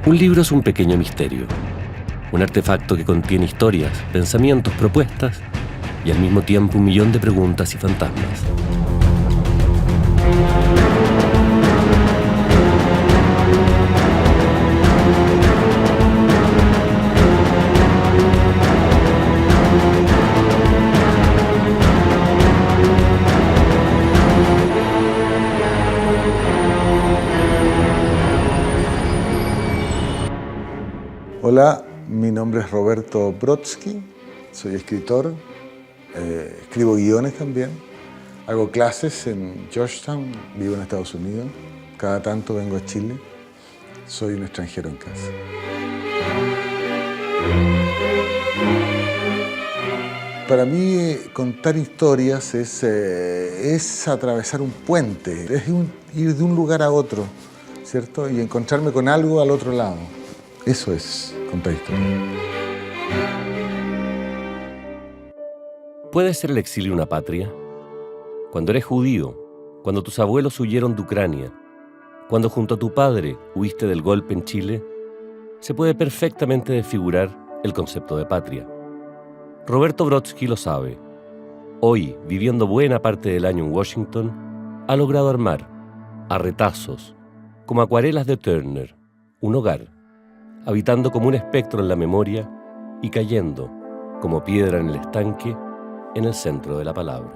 Un libro es un pequeño misterio, un artefacto que contiene historias, pensamientos, propuestas y al mismo tiempo 1.000.000 de preguntas y fantasmas. Hola, mi nombre es Roberto Brodsky, soy escritor, escribo guiones también, hago clases en Georgetown, vivo en Estados Unidos, cada tanto vengo a Chile, soy un extranjero en casa. Para mí contar historias es atravesar un puente, es ir de un lugar a otro, ¿cierto? Y encontrarme con algo al otro lado. Eso es contar historias. ¿Puede ser el exilio una patria? Cuando eres judío, cuando tus abuelos huyeron de Ucrania, cuando junto a tu padre huiste del golpe en Chile, se puede perfectamente desfigurar el concepto de patria. Roberto Brodsky lo sabe. Hoy, viviendo buena parte del año en Washington, ha logrado armar, a retazos, como acuarelas de Turner, un hogar, habitando como un espectro en la memoria y cayendo, como piedra en el estanque, en el centro de la palabra.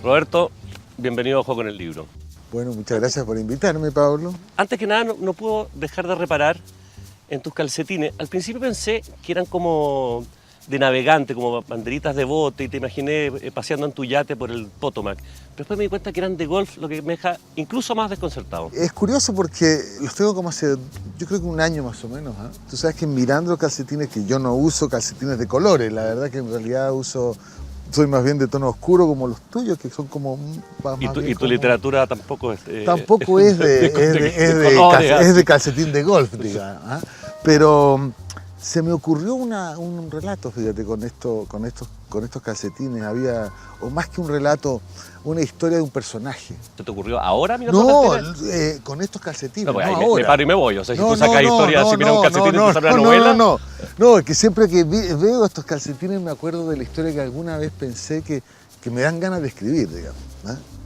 Roberto, bienvenido a Ojo con el Libro. Bueno, muchas gracias por invitarme, Pablo. Antes que nada, no puedo dejar de reparar en tus calcetines. Al principio pensé que eran como de navegante, como banderitas de bote, y te imaginé paseando en tu yate por el Potomac. Pero después me di cuenta que eran de golf, lo que me deja incluso más desconcertado. Es curioso porque los tengo como hace, yo creo que un año más o menos. Tú sabes que mirando los calcetines, que yo no uso calcetines de colores, la verdad que en realidad soy más bien de tono oscuro como los tuyos, que son como más ¿Y tu como... literatura tampoco es...? Tampoco es de calcetín de golf, digamos. Pero se me ocurrió un relato, fíjate, con estos calcetines. Había, o más que un relato, una historia de un personaje. ¿Se te ocurrió ahora mirar No, calcetines? con estos calcetines, No, pues no ahí ahora. me paro y me voy. O sea, si tú sacas historias, si miras un calcetín y te sale una novela... No, es que siempre que veo estos calcetines me acuerdo de la historia que alguna vez pensé que me dan ganas de escribir, digamos.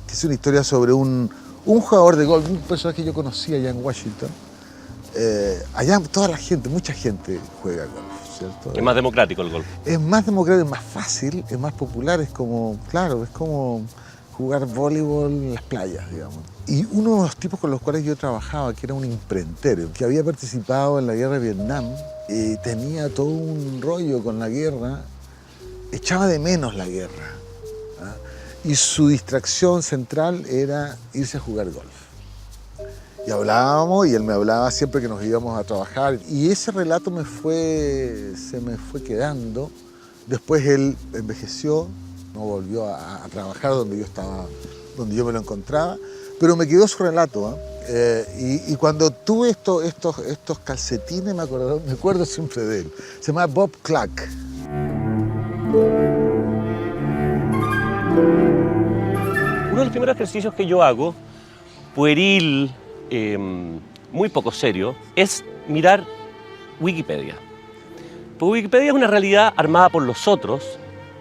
Que es una historia sobre un jugador de golf, un personaje que yo conocía allá en Washington. Allá mucha gente juega golf, ¿cierto? Es más democrático el golf. Es más democrático, es más fácil, es más popular, es como jugar voleibol en las playas, digamos. Y uno de los tipos con los cuales yo trabajaba, que era un imprentero, que había participado en la guerra de Vietnam, tenía todo un rollo con la guerra, echaba de menos la guerra, y su distracción central era irse a jugar golf. Y hablábamos, y él me hablaba siempre que nos íbamos a trabajar. Y ese relato se me fue quedando. Después él envejeció, no volvió a trabajar donde yo me lo encontraba. Pero me quedó su relato. Y cuando tuve estos calcetines, me acuerdo siempre de él. Se llama Bob Clark. Uno de los primeros ejercicios que yo hago, pueril, muy poco serio, es mirar Wikipedia. Porque Wikipedia es una realidad armada por los otros,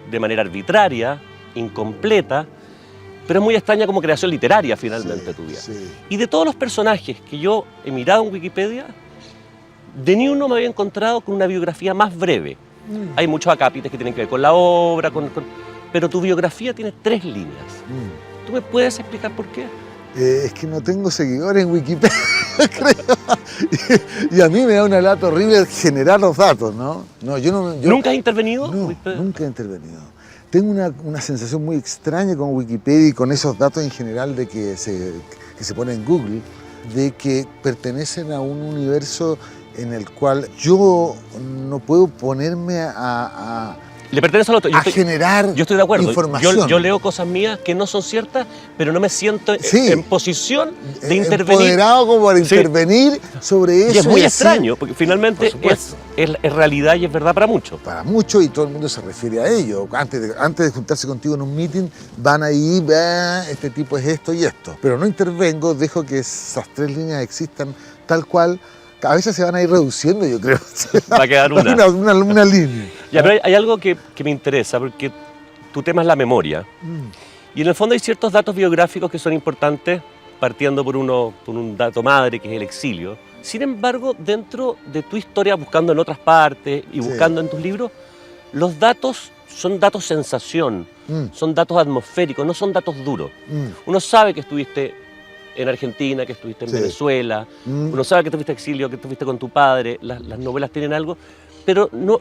de manera arbitraria, incompleta, pero es muy extraña como creación literaria finalmente tuya. Sí. Y de todos los personajes que yo he mirado en Wikipedia, de ni uno me había encontrado con una biografía más breve. Hay muchos acápites que tienen que ver con la obra, pero tu biografía tiene 3 líneas. ¿Tú me puedes explicar por qué? Es que no tengo seguidores en Wikipedia, creo. Y a mí me da una lata horrible generar los datos, ¿no? ¿Nunca has intervenido? No, nunca he intervenido. Tengo una sensación muy extraña con Wikipedia y con esos datos en general de que se pone en Google, de que pertenecen a un universo en el cual yo no puedo ponerme Le pertenece al otro. Generar yo estoy de acuerdo. Información. Yo leo cosas mías que no son ciertas, pero no me siento Sí. en posición de intervenir. Empoderado como para intervenir sobre eso. Y es muy así, extraño, porque finalmente es realidad y es verdad para muchos. Para muchos, y todo el mundo se refiere a ello. Antes de juntarse contigo en un meeting, van ahí, este tipo es esto y esto. Pero no intervengo, dejo que esas 3 líneas existan tal cual, a veces se van a ir reduciendo, yo creo. Va a quedar una. Una línea. Ya, pero hay algo que me interesa, porque tu tema es la memoria. Y en el fondo hay ciertos datos biográficos que son importantes, partiendo por un dato madre, que es el exilio. Sin embargo, dentro de tu historia, buscando en otras partes y buscando en tus libros, los datos son datos sensación, son datos atmosféricos, no son datos duros. Uno sabe que estuviste en Argentina, que estuviste en Venezuela, uno sabe que estuviste exilio, que estuviste con tu padre, las novelas tienen algo, pero no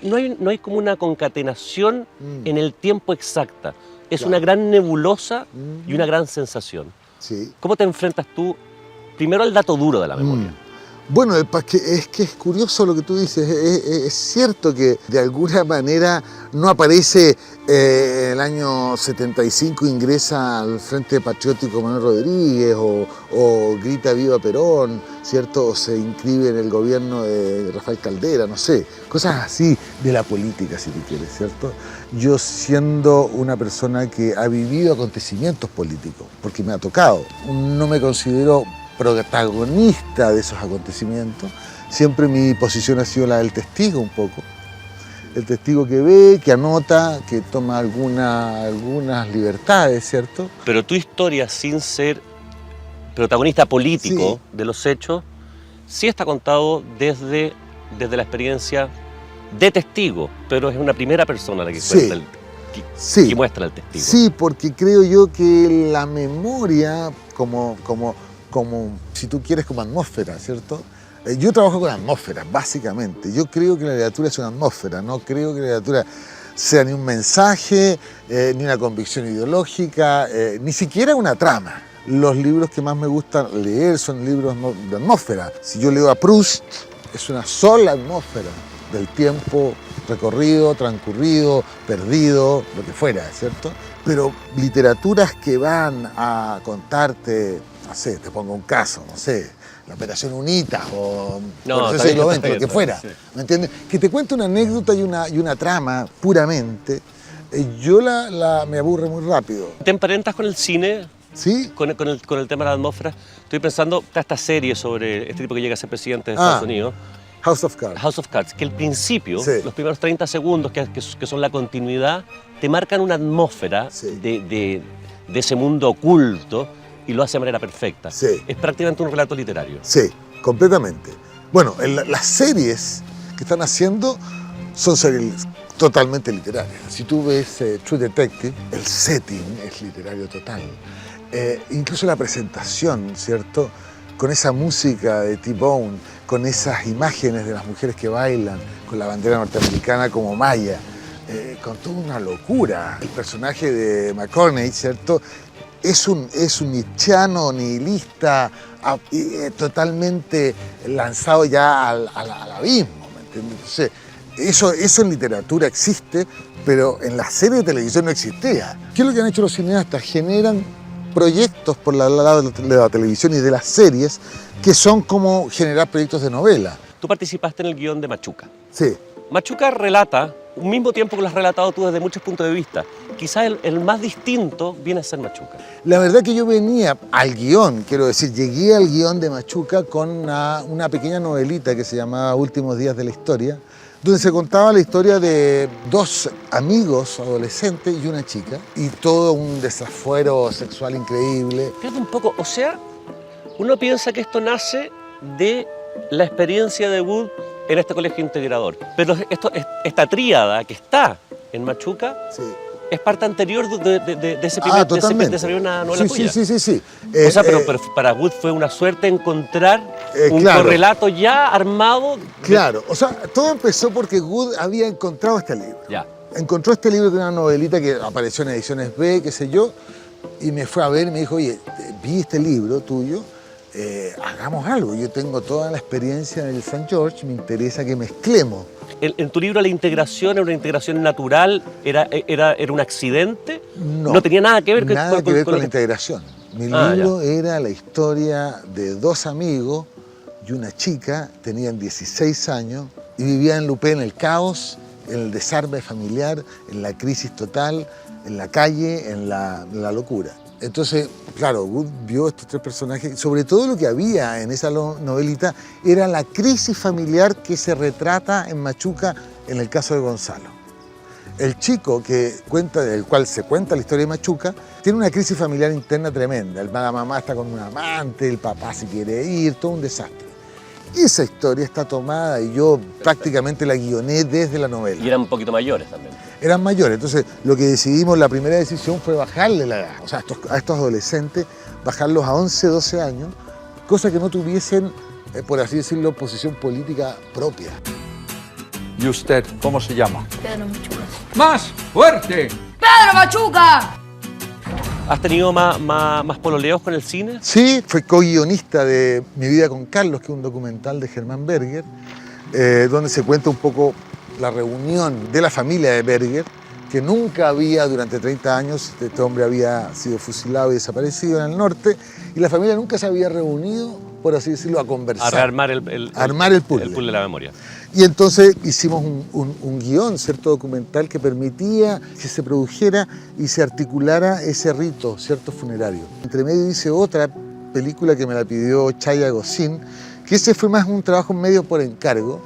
hay como una concatenación en el tiempo exacta. Es una gran nebulosa y una gran sensación. Sí. ¿Cómo te enfrentas tú primero al dato duro de la memoria? Bueno, es que es curioso lo que tú dices. Es cierto que de alguna manera no aparece en el año 75, ingresa al Frente Patriótico Manuel Rodríguez o grita Viva Perón, ¿cierto? O se inscribe en el gobierno de Rafael Caldera, no sé. Cosas así de la política, si tú quieres, ¿cierto? Yo siendo una persona que ha vivido acontecimientos políticos, porque me ha tocado, no me considero protagonista de esos acontecimientos, siempre mi posición ha sido la del testigo un poco. El testigo que ve, que anota, que toma algunas libertades, ¿cierto? Pero tu historia, sin ser protagonista político de los hechos, sí está contado desde la experiencia de testigo, pero es una primera persona la que cuenta que muestra el testigo. Sí, porque creo yo que la memoria, como si tú quieres, como atmósfera, ¿cierto? Yo trabajo con atmósferas, básicamente. Yo creo que la literatura es una atmósfera, no creo que la literatura sea ni un mensaje, ni una convicción ideológica, ni siquiera una trama. Los libros que más me gustan leer son libros de atmósfera. Si yo leo a Proust, es una sola atmósfera del tiempo recorrido, transcurrido, perdido, lo que fuera, ¿cierto? Pero literaturas que van a contarte, no sé, te pongo un caso, no sé, la Operación UNITA o el siglo XX, lo que fuera, ¿me entiendes? Que te cuente una anécdota y una trama puramente, yo me aburre muy rápido. ¿Te emparentas con el cine? ¿Sí? Con el tema de la atmósfera. Estoy pensando, está esta serie sobre este tipo que llega a ser presidente de Estados Unidos. House of Cards. House of Cards, que al principio, los primeros 30 segundos, que son la continuidad, te marcan una atmósfera de ese mundo oculto y lo hace de manera perfecta. Es prácticamente un relato literario. Sí, completamente. Bueno, las series que están haciendo son series totalmente literarias. Si tú ves True Detective, el setting es literario total. Incluso la presentación, ¿cierto? Con esa música de T-Bone, con esas imágenes de las mujeres que bailan, con la bandera norteamericana como malla, con toda una locura. El personaje de McConaughey, ¿cierto? Es un nietzscheano nihilista, totalmente lanzado ya al abismo, ¿me entiendes? Entonces, eso en literatura existe, pero en la serie de televisión no existía. ¿Qué es lo que han hecho los cineastas? Generan proyectos por el lado de la televisión y de las series que son como generar proyectos de novela. Tú participaste en el guión de Machuca. Sí. Machuca relata, al mismo tiempo que lo has relatado tú desde muchos puntos de vista. Quizás el más distinto viene a ser Machuca. La verdad que yo venía al guión, quiero decir, llegué al guión de Machuca con una pequeña novelita que se llamaba Últimos días de la historia, donde se contaba la historia de dos amigos adolescentes y una chica, y todo un desafuero sexual increíble. Espérate un poco, o sea, uno piensa que esto nace de la experiencia de Wood en este colegio integrador, pero esta tríada que está en Machuca es parte anterior de esa primera novela tuya. Sí. O sea, pero para Wood fue una suerte encontrar un correlato ya armado. Claro, o sea, todo empezó porque Wood había encontrado este libro. Ya. Encontró este libro, que era una novelita que apareció en ediciones B, qué sé yo, y me fue a ver y me dijo, oye, vi este libro tuyo, hagamos algo. Yo tengo toda la experiencia en el St. George, me interesa que mezclemos. ¿En tu libro la integración era una integración natural? ¿Era un accidente? No tenía nada que ver con la integración. Mi libro era la historia de dos amigos y una chica, tenían 16 años y vivían en Lupé, en el caos, en el desarme familiar, en la crisis total, en la calle, en la locura. Entonces, claro, Wood vio estos tres personajes. Sobre todo lo que había en esa novelita era la crisis familiar que se retrata en Machuca en el caso de Gonzalo. El chico del cual se cuenta la historia de Machuca tiene una crisis familiar interna tremenda. La mamá está con un amante, el papá se quiere ir, todo un desastre. Esa historia está tomada y yo prácticamente la guioné desde la novela. Y eran un poquito mayores también. Eran mayores, entonces lo que decidimos, la primera decisión fue bajarle la edad, o sea, a estos adolescentes, bajarlos a 11, 12 años, cosa que no tuviesen, por así decirlo, posición política propia. ¿Y usted cómo se llama? Pedro Machuca. ¡Más fuerte! ¡Pedro Machuca! ¿Has tenido más pololeos con el cine? Sí, fui co-guionista de Mi vida con Carlos, que es un documental de Germán Berger, donde se cuenta un poco la reunión de la familia de Berger, que nunca había, durante 30 años, este hombre había sido fusilado y desaparecido en el norte, y la familia nunca se había reunido, por así decirlo, a conversar. A rearmar el puzzle. El puzzle de la memoria. Y entonces hicimos un guión, cierto documental, que permitía que se produjera y se articulara ese rito, cierto funerario. Entre medio hice otra película que me la pidió Chay Agosín, que ese fue más un trabajo medio por encargo.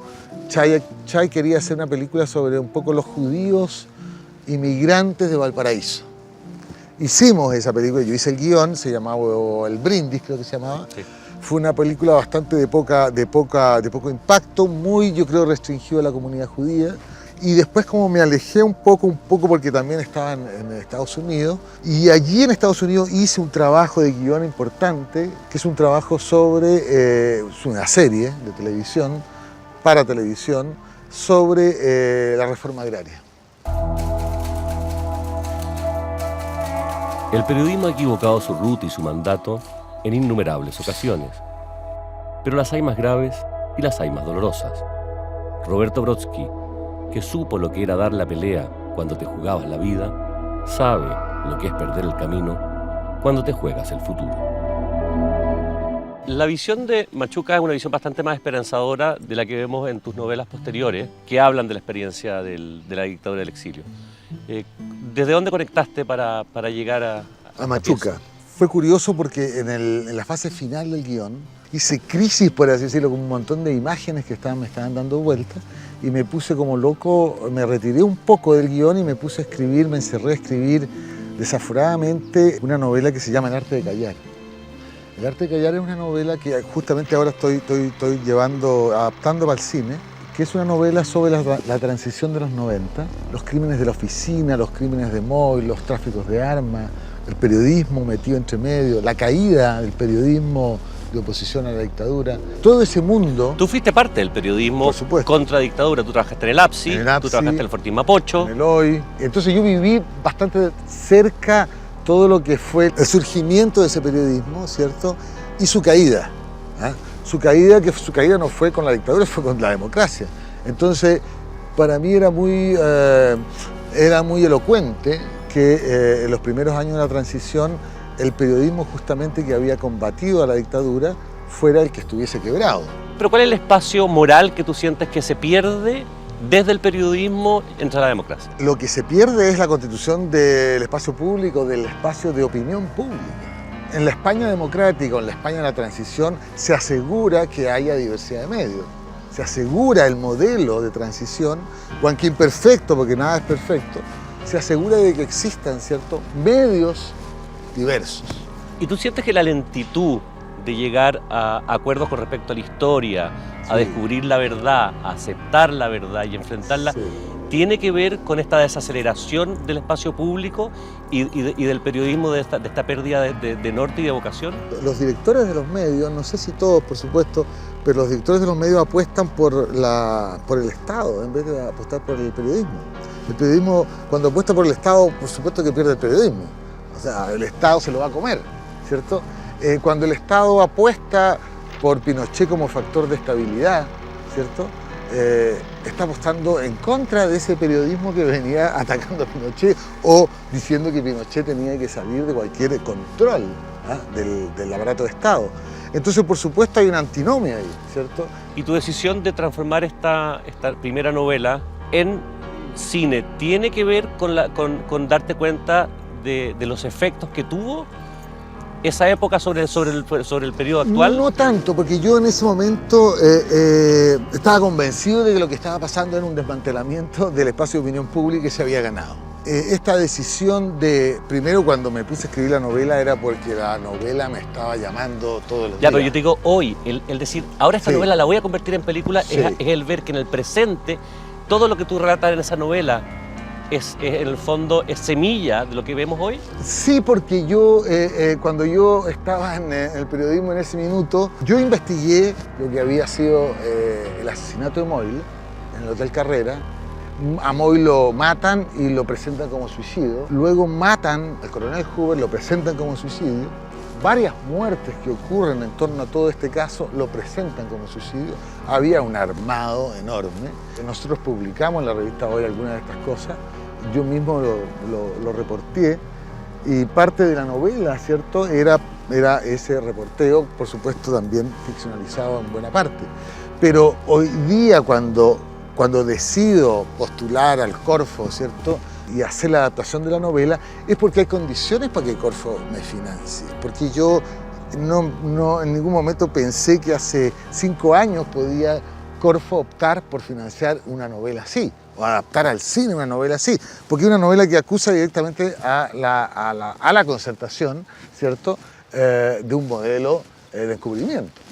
Chay quería hacer una película sobre un poco los judíos inmigrantes de Valparaíso. Hicimos esa película, yo hice el guión, se llamaba El Brindis, creo que se llamaba. Sí. Fue una película bastante de poco impacto, muy, yo creo, restringido a la comunidad judía. Y después como me alejé un poco porque también estaba en Estados Unidos. Y allí en Estados Unidos hice un trabajo de guión importante, que es un trabajo sobre una serie de televisión, para televisión, sobre la reforma agraria. El periodismo ha equivocado su ruta y su mandato en innumerables ocasiones. Pero las hay más graves y las hay más dolorosas. Roberto Brodsky, que supo lo que era dar la pelea cuando te jugabas la vida, sabe lo que es perder el camino cuando te juegas el futuro. La visión de Machuca es una visión bastante más esperanzadora de la que vemos en tus novelas posteriores, que hablan de la experiencia de la dictadura del exilio. ¿Desde dónde conectaste para llegar a Machuca? Fue curioso porque en la fase final del guión hice crisis, por así decirlo, con un montón de imágenes que me estaban dando vueltas y me puse como loco, me retiré un poco del guión y me puse a escribir, me encerré a escribir desaforadamente una novela que se llama El arte de callar. El arte de callar es una novela que justamente ahora estoy adaptando para el cine, que es una novela sobre la transición de los 90, los crímenes de la oficina, los crímenes de móvil, los tráficos de armas, el periodismo metido entre medio, la caída del periodismo de oposición a la dictadura, todo ese mundo. Tú fuiste parte del periodismo contra la dictadura, tú trabajaste en el APSI, tú trabajaste en el Fortín Mapocho. En el Hoy. Entonces yo viví bastante cerca todo lo que fue el surgimiento de ese periodismo, ¿cierto? Y su caída. Su caída no fue con la dictadura, fue con la democracia. Entonces, para mí era muy elocuente que en los primeros años de la transición el periodismo justamente que había combatido a la dictadura fuera el que estuviese quebrado. Pero ¿cuál es el espacio moral que tú sientes que se pierde desde el periodismo entre la democracia? Lo que se pierde es la constitución del espacio público, del espacio de opinión pública. En la España democrática o en la España de la transición se asegura que haya diversidad de medios. Se asegura el modelo de transición, aunque imperfecto, porque nada es perfecto, se asegura de que existan ciertos medios diversos. ¿Y tú sientes que la lentitud de llegar a acuerdos con respecto a la historia, a descubrir la verdad, a aceptar la verdad y enfrentarla, tiene que ver con esta desaceleración del espacio público y del periodismo, de esta pérdida de norte y de vocación? Los directores de los medios, no sé si todos, por supuesto, pero los directores de los medios apuestan por el Estado en vez de apostar por el periodismo. El periodismo, cuando apuesta por el Estado, por supuesto que pierde el periodismo. O sea, el Estado se lo va a comer, ¿cierto? Cuando el Estado apuesta por Pinochet como factor de estabilidad, ¿cierto? Está apostando en contra de ese periodismo que venía atacando a Pinochet o diciendo que Pinochet tenía que salir de cualquier control del aparato de Estado. Entonces, por supuesto, hay una antinomia ahí, ¿cierto? ¿Y tu decisión de transformar esta primera novela en cine tiene que ver con darte cuenta de los efectos que tuvo esa época sobre el periodo actual? No tanto, porque yo en ese momento estaba convencido de que lo que estaba pasando era un desmantelamiento del espacio de opinión pública que se había ganado. Esta decisión de, primero cuando me puse a escribir la novela era porque la novela me estaba llamando todos los días. Ya, pero yo te digo hoy, el decir, ahora esta Sí. novela la voy a convertir en película, Sí. es el ver que en el presente todo lo que tú relatas en esa novela en el fondo es semilla de lo que vemos hoy. Sí, porque yo, cuando yo estaba en el periodismo en ese minuto, yo investigué lo que había sido el asesinato de Moyle en el Hotel Carrera. A Moyle lo matan y lo presentan como suicidio. Luego matan al coronel Hoover, lo presentan como suicidio. Varias muertes que ocurren en torno a todo este caso lo presentan como suicidio. Había un armado enorme. Nosotros publicamos en la revista Hoy algunas de estas cosas. Yo mismo lo reporté y parte de la novela, ¿cierto?, era ese reporteo, por supuesto también ficcionalizado en buena parte. Pero hoy día cuando decido postular al Corfo, ¿cierto?, y hacer la adaptación de la novela, es porque hay condiciones para que Corfo me financie. Porque yo no en ningún momento pensé que hace 5 años podía Corfo optar por financiar una novela así, o adaptar al cine una novela así, porque es una novela que acusa directamente a la concertación, ¿cierto?, de un modelo de encubrimiento.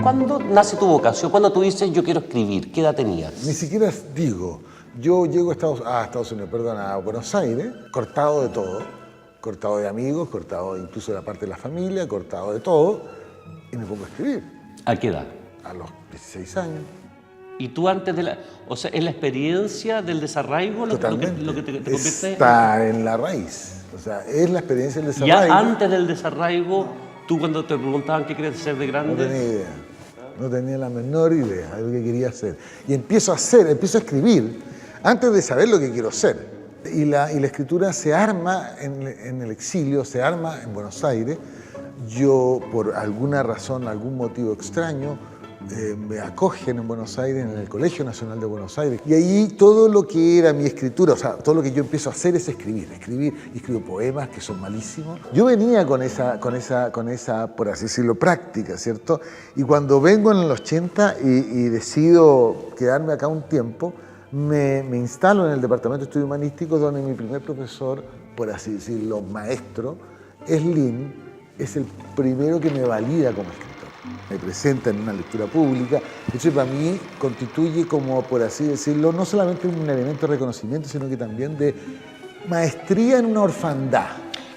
¿Cuándo nace tu vocación? ¿Cuándo tú dices yo quiero escribir? ¿Qué edad tenías? Ni siquiera digo, yo llego a Buenos Aires, cortado de todo, cortado de amigos, cortado incluso de la parte de la familia, cortado de todo, y me pongo a escribir. ¿A qué edad? A los 16 años. ¿Y tú antes de o sea, es la experiencia del desarraigo lo que te convierte? Está en la raíz, o sea, es la experiencia del desarraigo. Ya antes del desarraigo, tú cuando te preguntaban qué querías ser de grande... No tenía idea, no tenía la menor idea de lo que quería hacer. Y empiezo a escribir, antes de saber lo que quiero ser. Y la escritura se arma en el exilio, se arma en Buenos Aires. Yo, por alguna razón, algún motivo extraño, me acogen en Buenos Aires, en el Colegio Nacional de Buenos Aires. Y ahí todo lo que era mi escritura, o sea, todo lo que yo empiezo a hacer es escribir, y escribo poemas que son malísimos. Yo venía con esa, por así decirlo, práctica, ¿cierto? Y cuando vengo en el 80 y decido quedarme acá un tiempo, me instalo en el Departamento de Estudios Humanísticos, donde mi primer profesor, por así decirlo, maestro, es Lin, es el primero que me valida como escritor. Me presenta en una lectura pública. Eso para mí constituye como, por así decirlo, no solamente un elemento de reconocimiento, sino que también de maestría en una orfandad.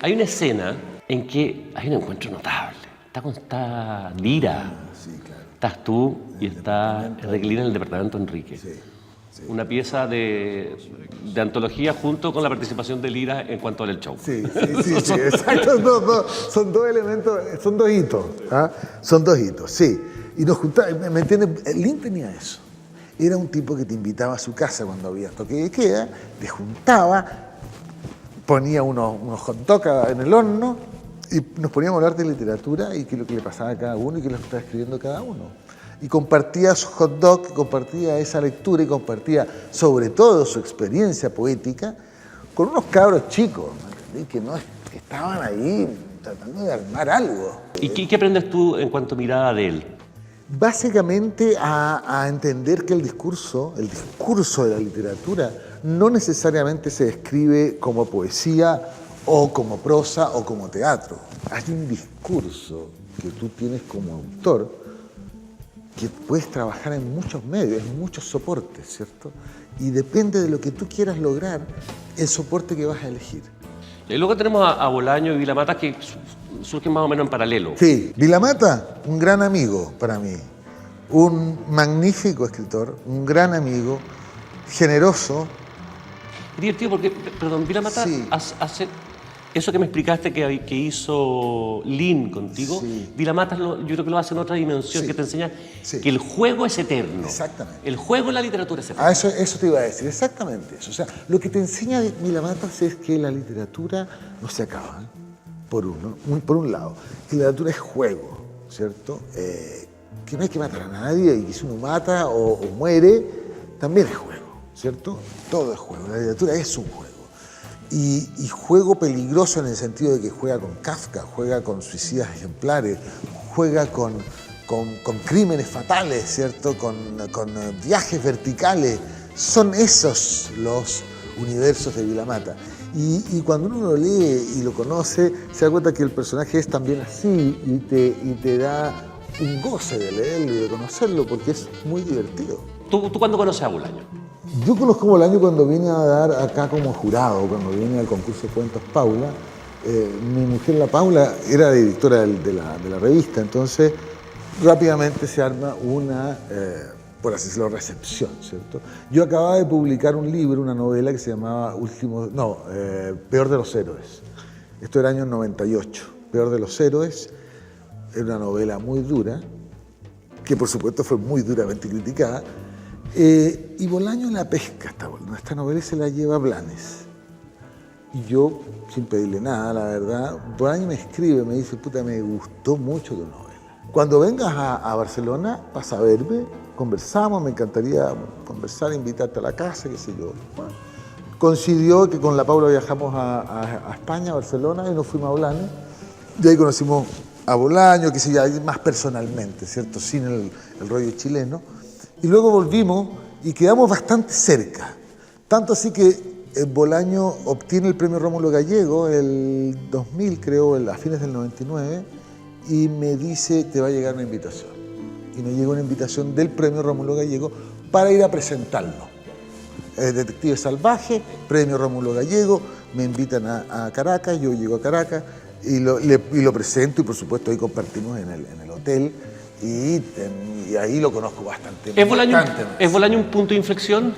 Hay una escena en que hay un encuentro notable. Está Lira. Sí, claro. Estás tú y está Enrique Lira en el departamento Enrique. Sí. Una pieza de antología junto con la participación de Lira en cuanto al show. Sí, exacto. Son dos elementos, son dos hitos. ¿Ah? Son dos hitos, sí. Y nos juntamos, ¿me entiendes? Lin tenía eso. Era un tipo que te invitaba a su casa cuando había toque de queda, te juntaba, ponía unos hot dogs en el horno y nos poníamos a hablar de literatura y qué es lo que le pasaba a cada uno y qué es lo que estaba escribiendo cada uno. Y compartía su hot dog, compartía esa lectura y compartía sobre todo su experiencia poética con unos cabros chicos, ¿no? que estaban ahí tratando de armar algo. ¿Y qué aprendes tú en cuanto a mirada de él? Básicamente a entender que el discurso de la literatura no necesariamente se describe como poesía o como prosa o como teatro. Hay un discurso que tú tienes como autor que puedes trabajar en muchos medios, en muchos soportes, ¿cierto? Y depende de lo que tú quieras lograr, el soporte que vas a elegir. Y luego tenemos a Bolaño y Vilamata que surgen más o menos en paralelo. Sí, Vilamata, un gran amigo para mí, un magnífico escritor, un gran amigo, generoso. Es divertido porque, perdón, Vilamata Sí. hace eso que me explicaste que hizo Lin contigo. Sí. Vilamata yo creo que lo hace en otra dimensión, Sí. que te enseña Sí. que el juego es eterno. Exactamente. El juego en la literatura es eterno. Eso te iba a decir, exactamente eso. O sea, lo que te enseña Vilamata es que la literatura no se acaba, ¿eh? Por un lado. Que la literatura es juego, ¿cierto? Que no hay que matar a nadie y que si uno mata o muere, también es juego. ¿cierto? Todo es juego, la literatura es un juego. Y juego peligroso en el sentido de que juega con Kafka, juega con suicidas ejemplares, juega con crímenes fatales, ¿cierto? Con viajes verticales. Son esos los universos de Vilamata. Y cuando uno lo lee y lo conoce, se da cuenta que el personaje es también así y te da un goce de leerlo y de conocerlo porque es muy divertido. ¿Tú cuándo conoces a Bolaño? Yo conozco a Bolaño cuando vine a dar acá como jurado, cuando vine al concurso de cuentos Paula. Mi mujer, la Paula, era directora de la revista, entonces rápidamente se arma una, por así decirlo, recepción, ¿cierto? Yo acababa de publicar un libro, una novela que se llamaba Peor de los Héroes. Esto era año 98. Peor de los Héroes era una novela muy dura, que por supuesto fue muy duramente criticada, y Bolaño la pesca esta novela y se la lleva a Blanes. Y yo, sin pedirle nada, la verdad, Bolaño me escribe, me dice, puta, me gustó mucho tu novela. Cuando vengas a Barcelona, pasa a verme, conversamos, me encantaría conversar, invitarte a la casa, qué sé yo. Bueno, coincidió que con la Paula viajamos a España, a Barcelona, y nos fuimos a Blanes. Y ahí conocimos a Bolaño, qué sé yo, más personalmente, ¿cierto? Sin el rollo chileno. Y luego volvimos y quedamos bastante cerca. Tanto así que Bolaño obtiene el premio Rómulo Gallego el 2000, creo, a fines del 99, y me dice, te va a llegar una invitación. Y me llegó una invitación del premio Rómulo Gallego para ir a presentarlo. Detective Salvaje, premio Rómulo Gallego, me invitan a Caracas, yo llego a Caracas y lo presento y por supuesto ahí compartimos en el hotel. Y ahí lo conozco bastante. ¿Es Bolaño un punto de inflexión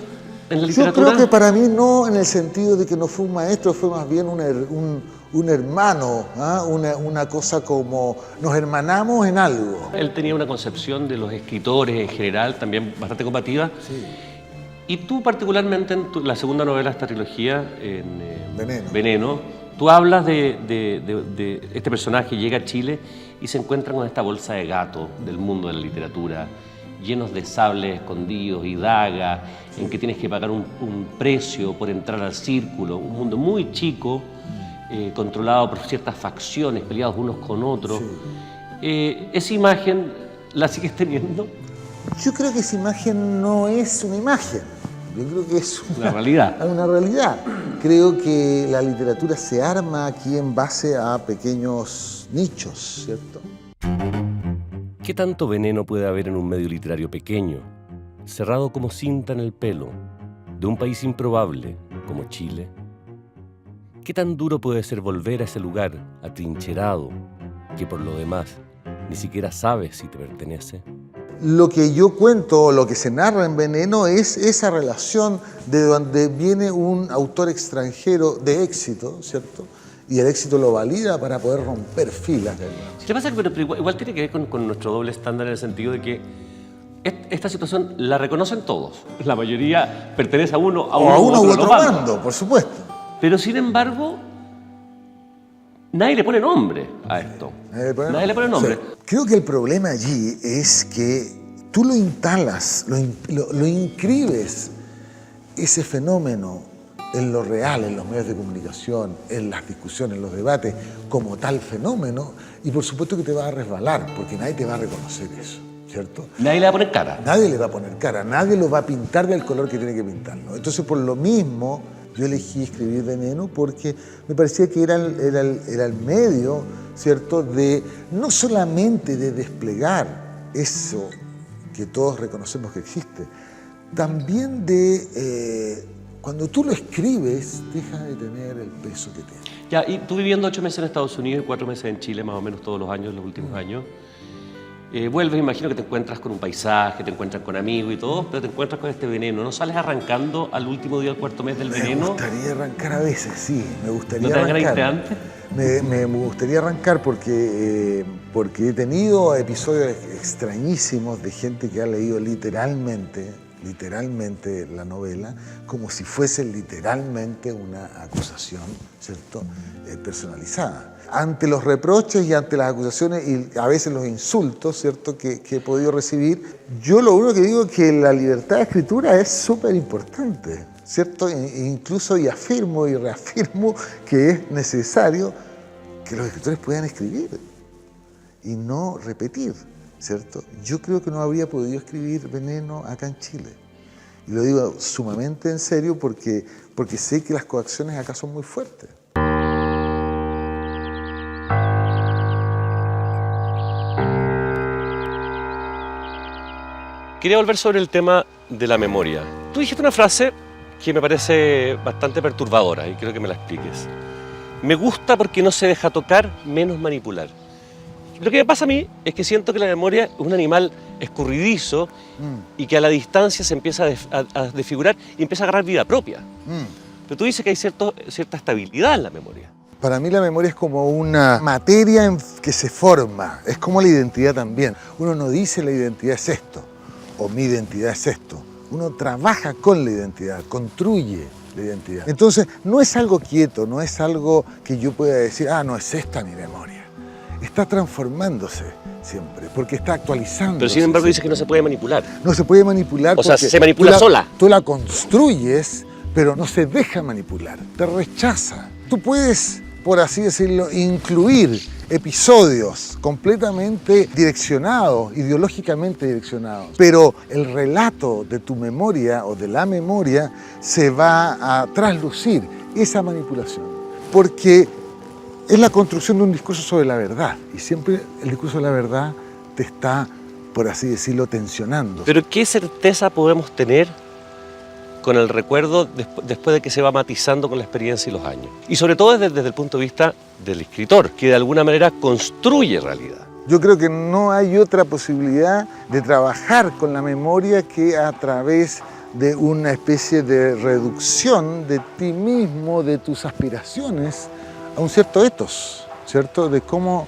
en la literatura? Yo creo que para mí no, en el sentido de que no fue un maestro, fue más bien un hermano, ¿eh? Una cosa como nos hermanamos en algo. Él tenía una concepción de los escritores en general también bastante combativa. Sí. Y tú particularmente en la segunda novela de esta trilogía, en Veneno, tú hablas de este personaje que llega a Chile y se encuentra con esta bolsa de gato del mundo de la literatura, llenos de sables escondidos y dagas, en que tienes que pagar un precio por entrar al círculo, un mundo muy chico, controlado por ciertas facciones, peleados unos con otros. Sí. ¿Esa imagen la sigues teniendo? Yo creo que esa imagen no es una imagen. Yo creo que es una realidad. Una realidad. Creo que la literatura se arma aquí en base a pequeños nichos, ¿cierto? ¿Qué tanto veneno puede haber en un medio literario pequeño, cerrado como cinta en el pelo, de un país improbable como Chile? ¿Qué tan duro puede ser volver a ese lugar atrincherado, que por lo demás ni siquiera sabes si te pertenece? Lo que yo cuento, lo que se narra en Veneno, es esa relación de donde viene un autor extranjero de éxito, ¿cierto? Y el éxito lo valida para poder romper filas. Sí, lo que pasa es que pero igual tiene que ver con nuestro doble estándar en el sentido de que esta situación la reconocen todos. La mayoría pertenece a uno u otro bando, por supuesto. Pero sin embargo, nadie le pone nombre a esto. Nadie le pone nombre. Sí. Creo que el problema allí es que tú lo instalas, lo inscribes, ese fenómeno en lo real, en los medios de comunicación, en las discusiones, en los debates, como tal fenómeno, y por supuesto que te va a resbalar, porque nadie te va a reconocer eso, ¿cierto? Nadie le va a poner cara. Nadie le va a poner cara, nadie lo va a pintar del color que tiene que pintarlo. Entonces, por lo mismo, yo elegí escribir Veneno porque me parecía que era el medio, ¿cierto?, de no solamente de desplegar eso que todos reconocemos que existe, también de, cuando tú lo escribes, deja de tener el peso que tiene. Ya, y tú viviendo 8 meses en Estados Unidos y 4 meses en Chile, más o menos todos los años, los últimos años, vuelves, imagino que te encuentras con un paisaje, te encuentras con amigos y todo, pero te encuentras con este veneno. ¿No sales arrancando al último día del cuarto mes del veneno? Me gustaría arrancar a veces, sí, me gustaría ¿No te arrancar. antes? Me gustaría arrancar porque he tenido episodios extrañísimos de gente que ha leído literalmente literalmente la novela, como si fuese literalmente una acusación, ¿cierto?, personalizada. Ante los reproches y ante las acusaciones y a veces los insultos, ¿cierto?, que he podido recibir, yo lo único que digo es que la libertad de escritura es súper importante, ¿cierto? Incluso y afirmo y reafirmo que es necesario que los escritores puedan escribir y no repetir, ¿cierto? Yo creo que no habría podido escribir Veneno acá en Chile. Y lo digo sumamente en serio porque sé que las coacciones acá son muy fuertes. Quería volver sobre el tema de la memoria. Tú dijiste una frase que me parece bastante perturbadora y quiero que me la expliques. Me gusta porque no se deja tocar, menos manipular. Lo que me pasa a mí es que siento que la memoria es un animal escurridizo y que a la distancia se empieza a desfigurar y empieza a agarrar vida propia. Pero tú dices que hay cierta estabilidad en la memoria. Para mí la memoria es como una materia que se forma, es como la identidad también. Uno no dice la identidad es esto, o mi identidad es esto. Uno trabaja con la identidad, construye la identidad. Entonces, no es algo quieto, no es algo que yo pueda decir, no es esta mi memoria. Está transformándose siempre, porque está actualizando. Pero sin embargo dices que no se puede manipular. No se puede manipular porque se manipula sola. Tú la construyes, pero no se deja manipular, te rechaza. Tú puedes, por así decirlo, incluir episodios completamente direccionados, ideológicamente direccionados, pero el relato de tu memoria o de la memoria se va a traslucir esa manipulación, porque es la construcción de un discurso sobre la verdad, y siempre el discurso de la verdad te está, por así decirlo, tensionando. Pero ¿qué certeza podemos tener con el recuerdo después de que se va matizando con la experiencia y los años? Y sobre todo desde el punto de vista del escritor, que de alguna manera construye realidad. Yo creo que no hay otra posibilidad de trabajar con la memoria que a través de una especie de reducción de ti mismo, de tus aspiraciones, a un cierto ethos, ¿cierto? De cómo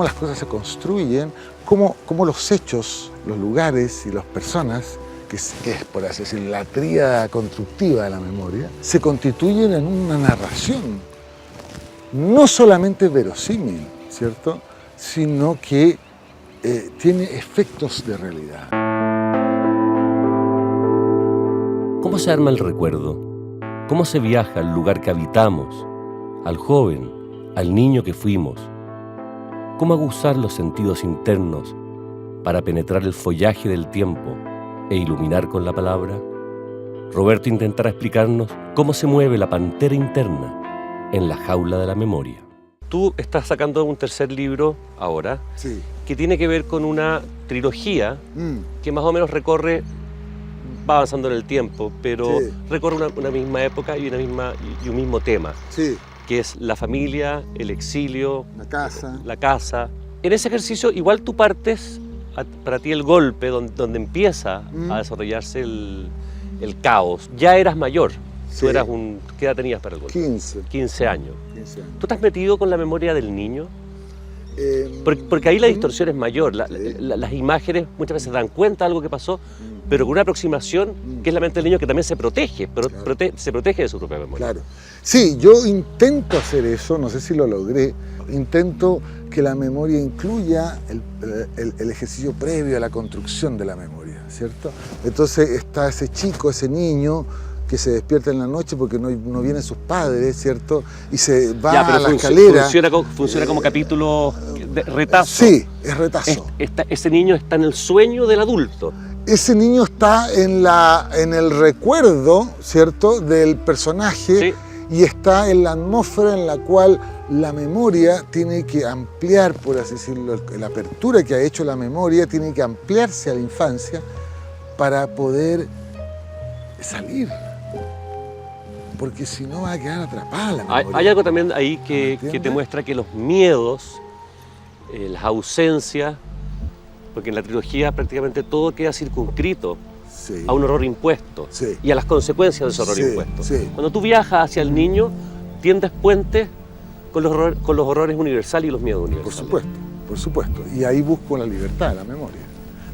las cosas se construyen, cómo los hechos, los lugares y las personas, que es por así decirlo, la tríada constructiva de la memoria, se constituyen en una narración, no solamente verosímil, ¿cierto?, sino que tiene efectos de realidad. ¿Cómo se arma el recuerdo? ¿Cómo se viaja al lugar que habitamos, al joven, al niño que fuimos? ¿Cómo aguzar los sentidos internos para penetrar el follaje del tiempo e iluminar con la palabra? Roberto intentará explicarnos cómo se mueve la pantera interna en la jaula de la memoria. Tú estás sacando un tercer libro ahora, Sí. que tiene que ver con una trilogía que más o menos va avanzando en el tiempo, pero Sí. recorre una misma época y un mismo tema, Sí, que es la familia, el exilio, la casa. la casa. En ese ejercicio igual tú partes, para ti el golpe, donde empieza a desarrollarse el caos. Ya eras mayor, Sí. tú eras ¿qué edad tenías para el golpe? 15 años. 15 años. ¿Tú te has metido con la memoria del niño? Porque ahí la distorsión es mayor, las imágenes muchas veces dan cuenta de algo que pasó, pero con una aproximación que es la mente del niño que también se protege, pero se protege de su propia memoria. Claro. Sí, yo intento hacer eso, no sé si lo logré. Intento que la memoria incluya el ejercicio previo a la construcción de la memoria, ¿cierto? Entonces está ese chico, ese niño que se despierta en la noche porque no vienen sus padres, ¿cierto? Y se va a la escalera. Funciona como capítulo de retazo. Sí, es retazo. Ese niño está en el sueño del adulto. Ese niño está en el recuerdo, ¿cierto?, del personaje, Sí. Y está en la atmósfera en la cual la memoria tiene que ampliar, por así decirlo, la apertura que ha hecho la memoria tiene que ampliarse a la infancia para poder salir. Porque si no va a quedar atrapada la memoria. Hay algo también ahí que ¿Entiendes? te muestra que los miedos, las ausencias, porque en la trilogía prácticamente todo queda circunscrito Sí. a un horror impuesto Sí. y a las consecuencias de ese horror Sí, impuesto. sí. Cuando tú viajas hacia el niño, tiendes puentes con los horrores universales y los miedos universales. Por supuesto. Y ahí busco la libertad de la memoria.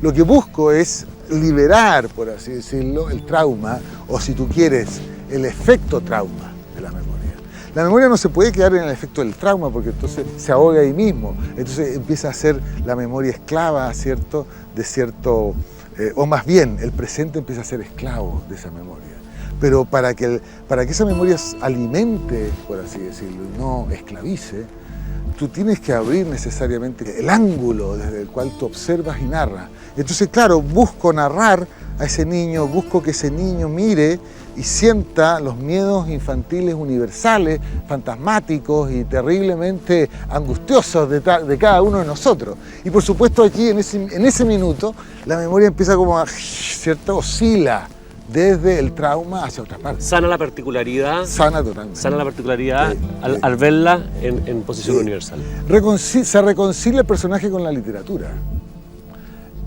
Lo que busco es liberar, por así decirlo, el trauma, o si tú quieres, el efecto trauma de la memoria. La memoria no se puede quedar en el efecto del trauma porque entonces se ahoga ahí mismo. Entonces empieza a ser la memoria esclava, ¿cierto? O más bien, el presente empieza a ser esclavo de esa memoria. Pero para que esa memoria alimente, por así decirlo, y no esclavice, tú tienes que abrir necesariamente el ángulo desde el cual tú observas y narras. Entonces, claro, busco narrar a ese niño, busco que ese niño mire y sienta los miedos infantiles universales, fantasmáticos y terriblemente angustiosos de cada uno de nosotros. Y por supuesto aquí, en ese minuto, la memoria empieza como a, ¿cierto? Oscila desde el trauma hacia otra parte. Sana la particularidad. Sana totalmente. Sana la particularidad Sí, al verla en posición Sí. universal. Se reconcilia el personaje con la literatura,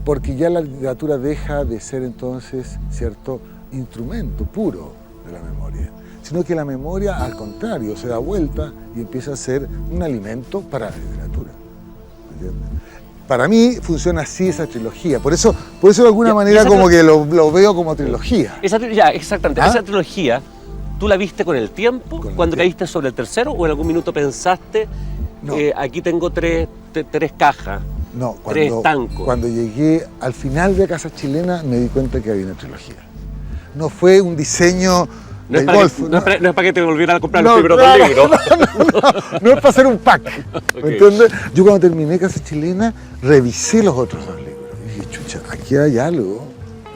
porque ya la literatura deja de ser entonces, ¿cierto?, instrumento puro de la memoria, sino que la memoria, al contrario, se da vuelta y empieza a ser un alimento para la literatura. ¿Entiendes? Para mí funciona así esa trilogía, por eso de alguna manera como que lo veo como trilogía. Exactamente. ¿Ah? Esa trilogía, ¿tú la viste con el tiempo? Con el ¿Cuando tiempo. caíste sobre el tercero? ¿O en algún minuto pensaste, No. aquí tengo tres cajas? No, Tres estancos. cuando llegué al final de Casa Chilena me di cuenta que había una trilogía. No fue un diseño No es, del para golf. que, no es para que te volvieran a comprar No, los libros claro, del libro. No es para hacer un pack. Ok. ¿Me entiendes? Yo cuando terminé Casa Chilena revisé los otros dos libros y dije, chucha, aquí hay algo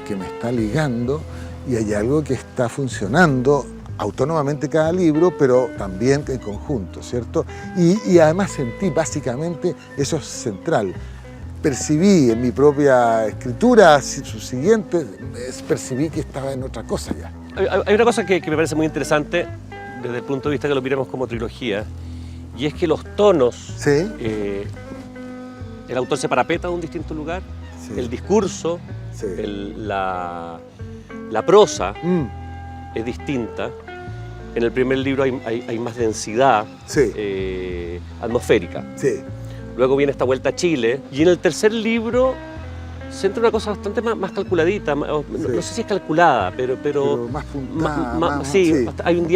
que me está ligando y hay algo que está funcionando autónomamente cada libro, pero también en conjunto, ¿cierto? Y además sentí básicamente, eso es central, percibí en mi propia escritura subsiguiente, percibí que estaba en otra cosa ya. Hay una cosa que me parece muy interesante desde el punto de vista que lo miremos como trilogía, y es que los tonos, ¿Sí? el autor se parapeta de un distinto lugar, Sí. el discurso, Sí. la prosa Mm, es distinta. En el primer libro hay más densidad Sí. atmosférica. sí. Luego viene esta vuelta a Chile. Y en el tercer libro se entra una cosa bastante más calculadita. No sé si es calculada, pero más puntada. sí,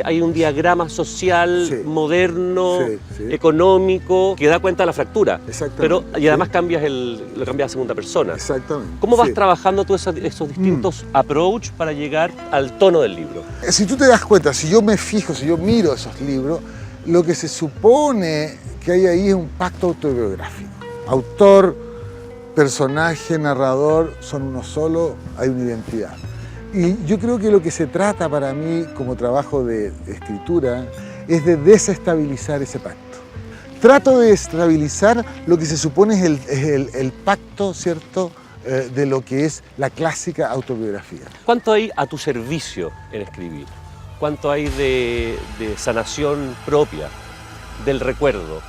hay un diagrama social, Sí. moderno, Sí, sí. económico, que da cuenta de la fractura. Exactamente. Y además Sí. lo cambias a segunda persona. Exactamente. ¿Cómo vas Sí. trabajando tú esos distintos approach para llegar al tono del libro? Si tú te das cuenta, si yo me fijo, si yo miro esos libros, lo que se supone que hay ahí es un pacto autobiográfico. Autor, personaje, narrador, son uno solo, hay una identidad. Y yo creo que lo que se trata para mí como trabajo de escritura es de desestabilizar ese pacto. Trato de estabilizar lo que se supone es el pacto, ¿cierto?, de lo que es la clásica autobiografía. ¿Cuánto hay a tu servicio en escribir? ¿Cuánto hay de sanación propia, del recuerdo?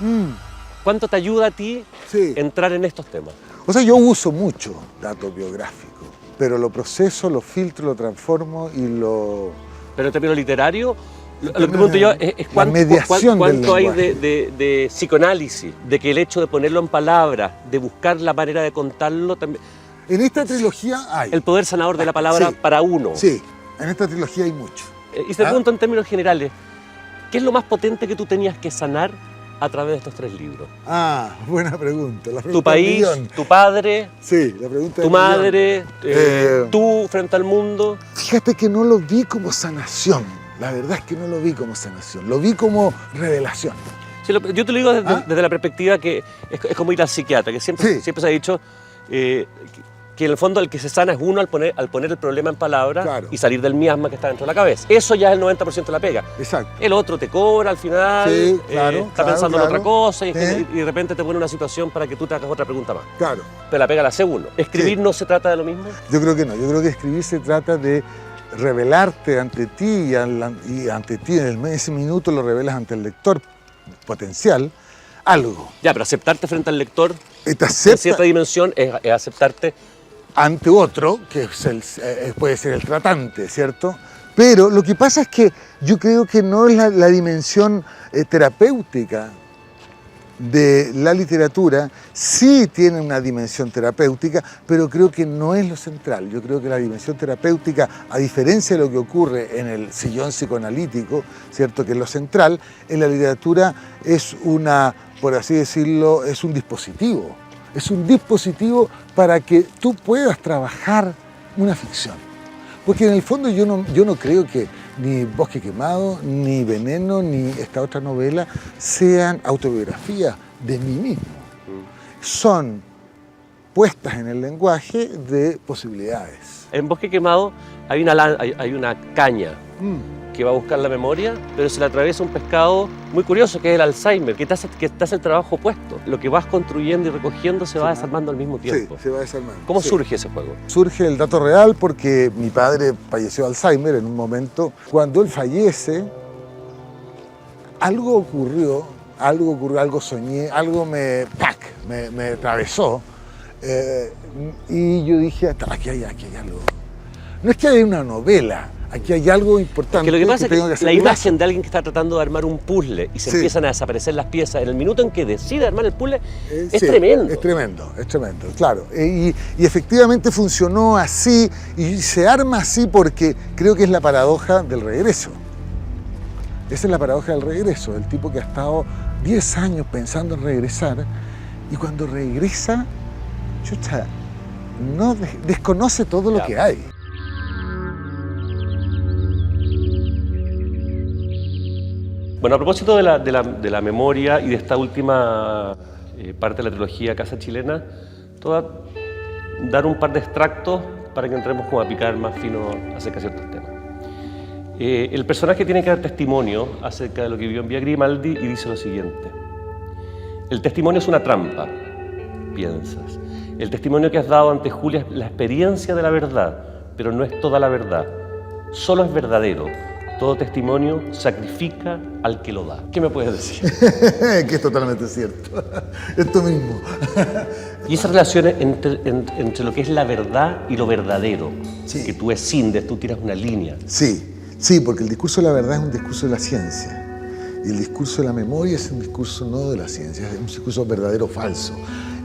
¿Cuánto te ayuda a ti Sí. entrar en estos temas? O sea, yo uso mucho dato biográfico, pero lo proceso, lo filtro, lo transformo y lo... Pero en términos literarios, lo que términos pregunto yo de es la mediación del cuánto hay lenguaje. de psicoanálisis, de que el hecho de ponerlo en palabras, de buscar la manera de contarlo, también, En esta trilogía hay. el poder sanador de la palabra Sí. para uno. Sí, en esta trilogía hay mucho. Y te pregunto en términos generales, ¿qué es lo más potente que tú tenías que sanar a través de estos tres libros? Ah, buena pregunta. La Tu pregunta del país, millón. tu padre, Sí, la pregunta tu del madre, millón. tú frente al mundo. Fíjate que no lo vi como sanación. La verdad es que no lo vi como sanación. Lo vi como revelación. Sí, yo te lo digo desde, ¿Ah? desde la perspectiva que es como ir al psiquiatra, que siempre, Sí. siempre se ha dicho que en el fondo el que se sana es uno al poner el problema en palabras Claro. y salir del miasma que está dentro de la cabeza. Eso ya es el 90% de la pega. Exacto. El otro te cobra al final, Sí, claro, está claro, pensando en otra claro. cosa y Sí. de repente te pone una situación para que tú te hagas otra pregunta más. Claro. Pero la pega la hace uno. ¿Escribir Sí. no se trata de lo mismo? Yo creo que no. Yo creo que escribir se trata de revelarte ante ti y ante ti en ese minuto lo revelas ante el lector potencial algo. Ya, pero aceptarte frente al lector Te en acepta cierta dimensión es aceptarte. ante otro, que es puede ser el tratante, ¿cierto? Pero lo que pasa es que yo creo que no es la dimensión terapéutica de la literatura sí tiene una dimensión terapéutica, pero creo que no es lo central. Yo creo que la dimensión terapéutica, a diferencia de lo que ocurre en el sillón psicoanalítico, ¿cierto?, que es lo central, en la literatura es una, por así decirlo, es un dispositivo. Es un dispositivo para que tú puedas trabajar una ficción. Porque en el fondo yo no creo que ni Bosque Quemado, ni Veneno, ni esta otra novela sean autobiografías de mí mismo. Son puestas en el lenguaje de posibilidades. En Bosque Quemado hay una caña que va a buscar la memoria, pero se le atraviesa un pescado muy curioso, que es el Alzheimer, que te hace el trabajo opuesto. Lo que vas construyendo y recogiendo se va desarmando al mismo tiempo. Sí, se va desarmando. ¿Cómo surge ese juego? Surge el dato real porque mi padre falleció de Alzheimer en un momento. Cuando él fallece, algo ocurrió, algo soñé, algo me atravesó. Y yo dije, aquí hay algo. No es que haya una novela, aquí hay algo importante. Que lo que pasa tengo es que la imagen de alguien que está tratando de armar un puzzle y se empiezan a desaparecer las piezas, en el minuto en que decide armar el puzzle, es tremendo. Es tremendo, claro. Y efectivamente funcionó así, y se arma así porque creo que es la paradoja del regreso. Esa es la paradoja del regreso, el tipo que ha estado 10 años pensando en regresar, y cuando regresa, chucha, no desconoce todo lo que hay. Bueno, a propósito de la memoria y de esta última parte de la trilogía Casa Chilena, dar un par de extractos para que entremos como a picar más fino acerca de ciertos temas. El personaje tiene que dar testimonio acerca de lo que vivió en Vía Grimaldi y dice lo siguiente: el testimonio es una trampa, piensas. El testimonio que has dado ante Julia es la experiencia de la verdad, pero no es toda la verdad. Solo es verdadero. Todo testimonio sacrifica al que lo da. ¿Qué me puedes decir? Que es totalmente cierto. Esto mismo. Y esas relaciones entre lo que es la verdad y lo verdadero, que tú escindes, tú tiras una línea. Sí, porque el discurso de la verdad es un discurso de la ciencia. Y el discurso de la memoria es un discurso no de la ciencia, es un discurso verdadero o falso.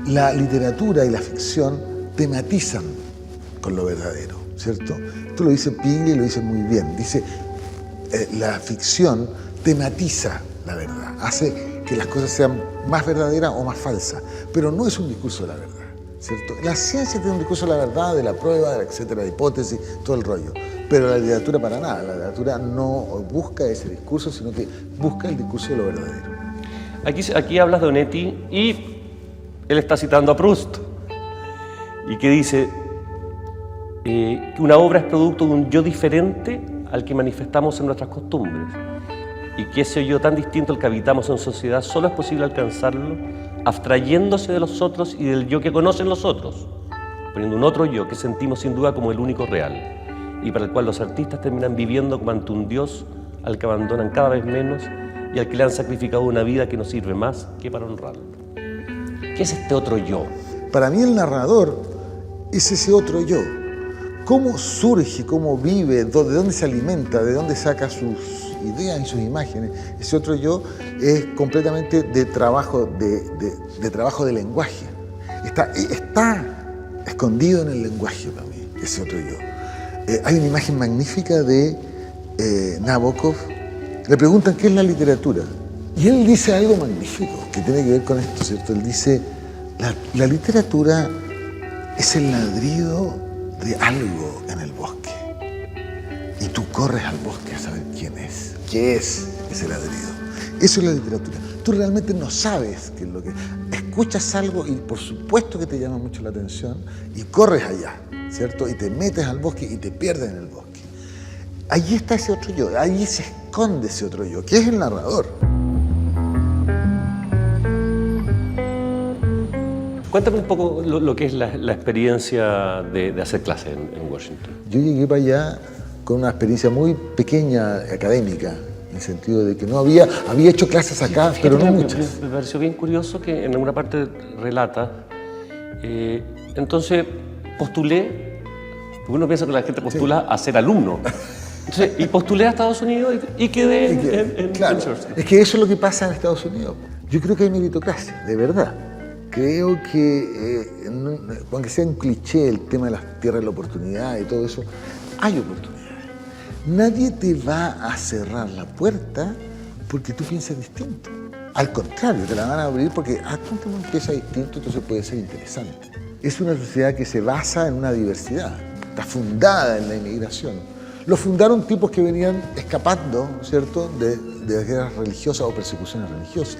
La literatura y la ficción tematizan con lo verdadero, ¿cierto? Esto lo dice Piglia y lo dice muy bien. Dice, la ficción tematiza la verdad, hace que las cosas sean más verdaderas o más falsas, pero no es un discurso de la verdad, ¿cierto? La ciencia tiene un discurso de la verdad, de la prueba, etcétera, de hipótesis, todo el rollo, pero la literatura para nada, la literatura no busca ese discurso, sino que busca el discurso de lo verdadero. Aquí hablas de Onetti y él está citando a Proust, y que dice que una obra es producto de un yo diferente al que manifestamos en nuestras costumbres, y que ese yo tan distinto al que habitamos en sociedad solo es posible alcanzarlo abstrayéndose de los otros y del yo que conocen los otros, poniendo un otro yo que sentimos sin duda como el único real, y para el cual los artistas terminan viviendo como ante un Dios al que abandonan cada vez menos y al que le han sacrificado una vida que no sirve más que para honrarlo. ¿Qué es este otro yo? Para mí el narrador es ese otro yo. ¿Cómo surge, cómo vive, de dónde se alimenta, de dónde saca sus ideas y sus imágenes? Ese otro yo es completamente de trabajo de lenguaje. Está escondido en el lenguaje para mí, ese otro yo. Hay una imagen magnífica de Nabokov. Le preguntan qué es la literatura. Y él dice algo magnífico que tiene que ver con esto, ¿cierto? Él dice, la literatura es el ladrido de algo en el bosque. Y tú corres al bosque a saber quién es, qué es ese ladrido. Eso es la literatura. Tú realmente no sabes qué es lo que... Escuchas algo y por supuesto que te llama mucho la atención y corres allá, ¿cierto? Y te metes al bosque y te pierdes en el bosque. Allí está ese otro yo, allí se esconde ese otro yo, que es el narrador. Cuéntame un poco lo que es la experiencia de hacer clases en Washington. Yo llegué para allá con una experiencia muy pequeña académica, en el sentido de que no había hecho clases acá, pero no muchas. Me pareció bien curioso que en alguna parte relata, entonces postulé, porque uno piensa que la gente postula a ser alumno. Entonces, y postulé a Estados Unidos y quedé en claro, Georgetown. es que eso es lo que pasa en Estados Unidos. Yo creo que hay meritocracia, de verdad. Creo que, aunque sea un cliché el tema de las tierras de la oportunidad y todo eso, hay oportunidades. Nadie te va a cerrar la puerta porque tú piensas distinto. Al contrario, te la van a abrir porque tú piensas distinto, entonces puede ser interesante. Es una sociedad que se basa en una diversidad, está fundada en la inmigración. Lo fundaron tipos que venían escapando, ¿cierto?, de guerras religiosas o persecuciones religiosas.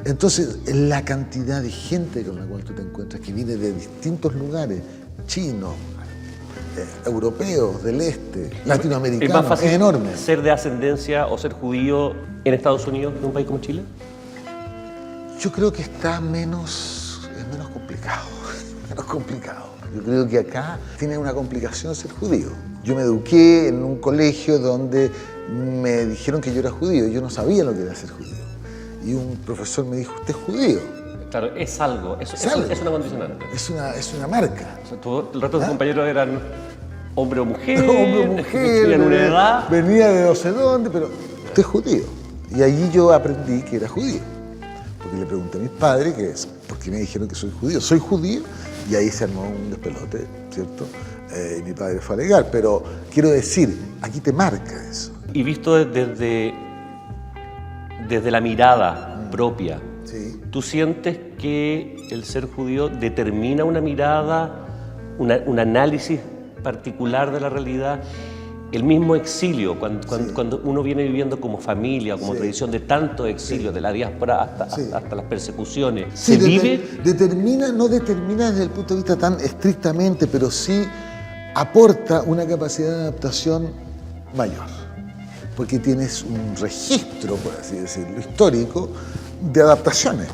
Entonces, la cantidad de gente con la cual tú te encuentras que viene de distintos lugares, chinos, europeos, del este, latinoamericanos, ¿Es más fácil enorme. ser de ascendencia o ser judío en Estados Unidos que en un país como Chile? Yo creo que es menos complicado, menos complicado. Yo creo que acá tiene una complicación ser judío. Yo me eduqué en un colegio donde me dijeron que yo era judío, yo no sabía lo que era ser judío. Y un profesor me dijo, ¿usted es judío? Claro, es algo, es una condicionante. Es una marca. O sea, el resto de tus compañeros eran hombre o mujer, Hombre o mujer, tenían una edad. venía de no sé dónde, pero usted es judío. Y allí yo aprendí que era judío. Porque le pregunté a mis padres por qué me dijeron que soy judío. Soy judío, y ahí se armó un despelote, ¿cierto? Y mi padre fue a alegar. Pero quiero decir, aquí te marca eso. Y visto desde la mirada propia, Sí. ¿tú sientes que el ser judío determina una mirada, un análisis particular de la realidad? El mismo exilio, cuando uno viene viviendo como familia, como tradición de tanto exilio, de la diáspora hasta las persecuciones, Sí, ¿se vive? no determina desde el punto de vista tan estrictamente, pero sí aporta una capacidad de adaptación mayor. Porque tienes un registro, por así decirlo, histórico de adaptaciones.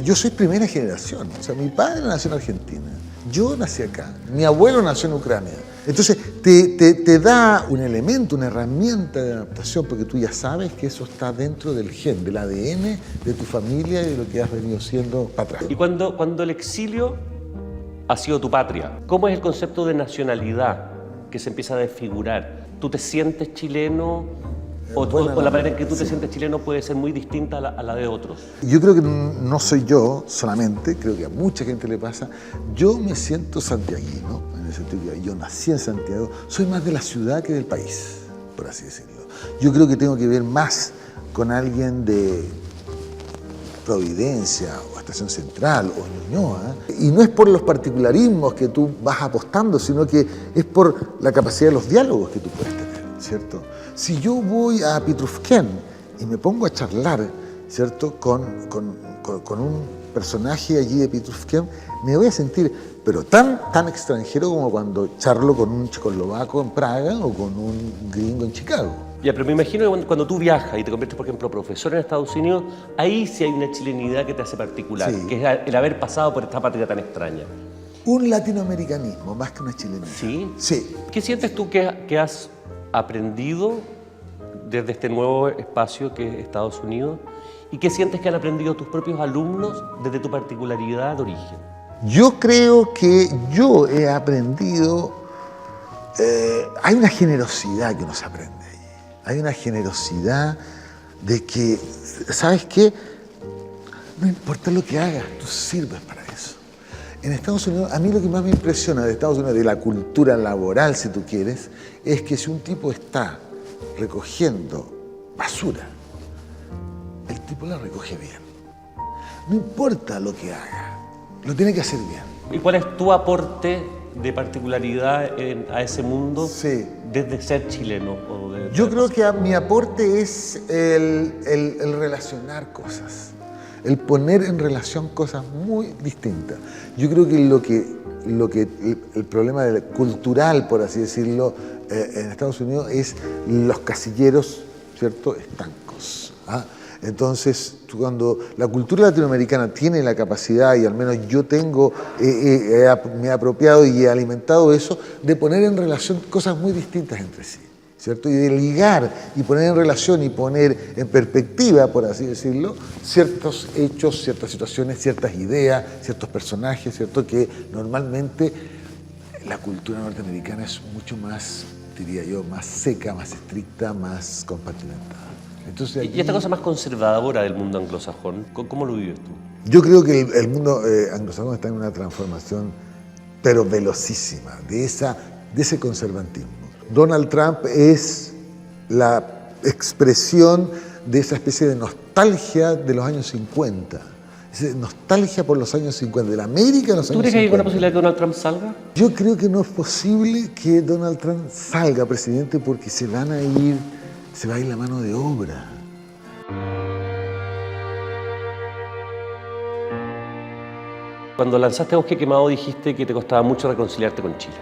Yo soy primera generación, o sea, mi padre nació en Argentina, yo nací acá, mi abuelo nació en Ucrania. Entonces te da un elemento, una herramienta de adaptación, porque tú ya sabes que eso está dentro del gen, del ADN de tu familia y de lo que has venido siendo para atrás. Y cuando el exilio ha sido tu patria, ¿cómo es el concepto de nacionalidad que se empieza a desfigurar? ¿Tú te sientes chileno o la manera en que tú te sientes chileno puede ser muy distinta a la de otros? Yo creo que no soy yo solamente, creo que a mucha gente le pasa. Yo me siento santiaguino, en el sentido que yo nací en Santiago, soy más de la ciudad que del país, por así decirlo. Yo creo que tengo que ver más con alguien de Providencia o Estación Central o Ñuñoa, y no es por los particularismos que tú vas apostando, sino que es por la capacidad de los diálogos que tú puedes tener, ¿cierto? Si yo voy a Pitrufquén y me pongo a charlar, ¿cierto?, con un personaje allí de Pitrufquén, me voy a sentir, pero tan extranjero como cuando charlo con un checoslovaco en Praga o con un gringo en Chicago. Ya, pero me imagino que cuando tú viajas y te conviertes, por ejemplo, profesor en Estados Unidos, ahí sí hay una chilenidad que te hace particular, Sí. que es el haber pasado por esta patria tan extraña. Un latinoamericanismo más que una chilenidad. ¿Sí? Sí. ¿Qué sientes tú que has aprendido desde este nuevo espacio que es Estados Unidos? ¿Y qué sientes que han aprendido tus propios alumnos desde tu particularidad de origen? Yo creo que yo he aprendido, hay una generosidad que uno se aprende ahí. Hay una generosidad de que, ¿sabes qué? No importa lo que hagas, tú sirves para eso. En Estados Unidos, a mí lo que más me impresiona de Estados Unidos, de la cultura laboral, si tú quieres, es que si un tipo está recogiendo basura, el tipo la recoge bien. No importa lo que haga, lo tiene que hacer bien. ¿Y cuál es tu aporte de particularidad a ese mundo Sí. desde ser chileno? Yo creo que mi aporte es el relacionar cosas, el poner en relación cosas muy distintas. Yo creo que el problema cultural, por así decirlo, en Estados Unidos es los casilleros, ¿cierto?, estancos. ¿Ah? Entonces, cuando la cultura latinoamericana tiene la capacidad, y al menos yo me he apropiado y he alimentado eso, de poner en relación cosas muy distintas entre sí, ¿cierto? Y de ligar y poner en relación y poner en perspectiva, por así decirlo, ciertos hechos, ciertas situaciones, ciertas ideas, ciertos personajes, ¿cierto? Que normalmente la cultura norteamericana es mucho más, diría yo, más seca, más estricta, más compartimentada. Entonces, Y esta cosa más conservadora del mundo anglosajón, ¿cómo lo vives tú? yo creo que el mundo anglosajón está en una transformación, pero velocísima, de ese conservatismo. Donald Trump es la expresión de esa especie de nostalgia de los años 50. Esa nostalgia por los años 50, de la América de los ¿Tú años crees que hay 50. alguna posibilidad de que Donald Trump salga? Yo creo que no es posible que Donald Trump salga presidente porque se va a ir la mano de obra. Cuando lanzaste Bosque Quemado dijiste que te costaba mucho reconciliarte con Chile.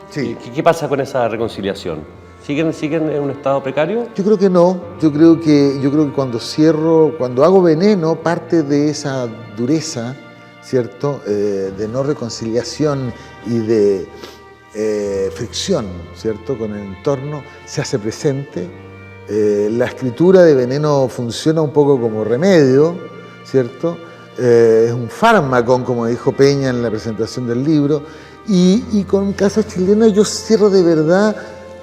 Sí. ¿Qué pasa con esa reconciliación? ¿Siguen en un estado precario? Yo creo que no. Yo creo que cuando hago Veneno, parte de esa dureza, ¿cierto? De no reconciliación y de fricción, ¿cierto? Con el entorno, se hace presente. La escritura de Veneno funciona un poco como remedio, ¿cierto? Es un fármaco, como dijo Peña en la presentación del libro. Y con Casa Chilena yo cierro de verdad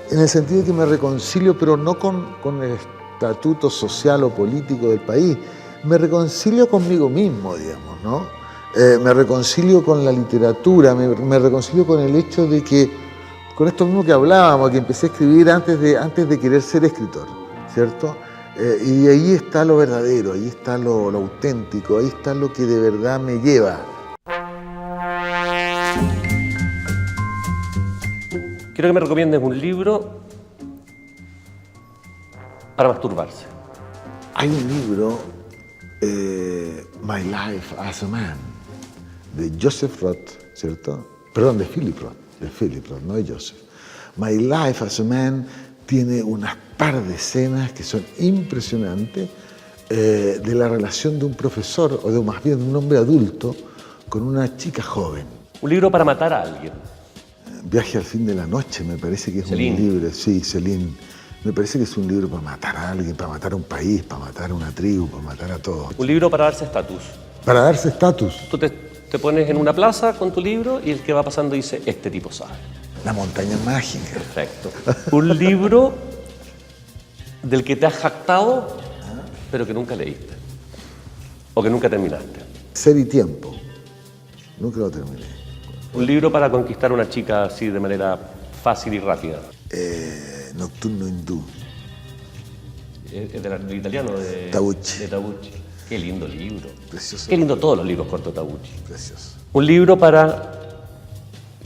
en el sentido de que me reconcilio, pero no con el estatuto social o político del país. Me reconcilio conmigo mismo, digamos, ¿no? Me reconcilio con la literatura, me reconcilio con el hecho de que, con esto mismo que hablábamos, que empecé a escribir antes de querer ser escritor, ¿cierto? Y ahí está lo verdadero, ahí está lo auténtico, ahí está lo que de verdad me lleva. Quiero que me recomiendes un libro para masturbarse. Hay un libro, My Life as a Man, de Joseph Roth, ¿cierto? Perdón, de Philip Roth, no de Joseph. My Life as a Man tiene unas par de escenas que son impresionantes de la relación de un profesor, o más bien de un hombre adulto, con una chica joven. Un libro para matar a alguien. Viaje al fin de la noche, me parece que es Céline. un libro, sí, Céline. Me parece que es un libro para matar a alguien, para matar a un país, para matar a una tribu, para matar a todos. Un libro para darse estatus. Para darse estatus. Tú te pones en una plaza con tu libro y el que va pasando dice, este tipo sabe. La montaña mágica. Perfecto. Un libro del que te has jactado, pero que nunca leíste. O que nunca terminaste. Ser y tiempo. Nunca lo terminé. Un libro para conquistar a una chica así de manera fácil y rápida. Nocturno hindú. Es del italiano de Tabucci. De Tabucci. Qué lindo libro. Precioso. Qué lindo todos los libros cortos de Tabucci. Precioso. Un libro para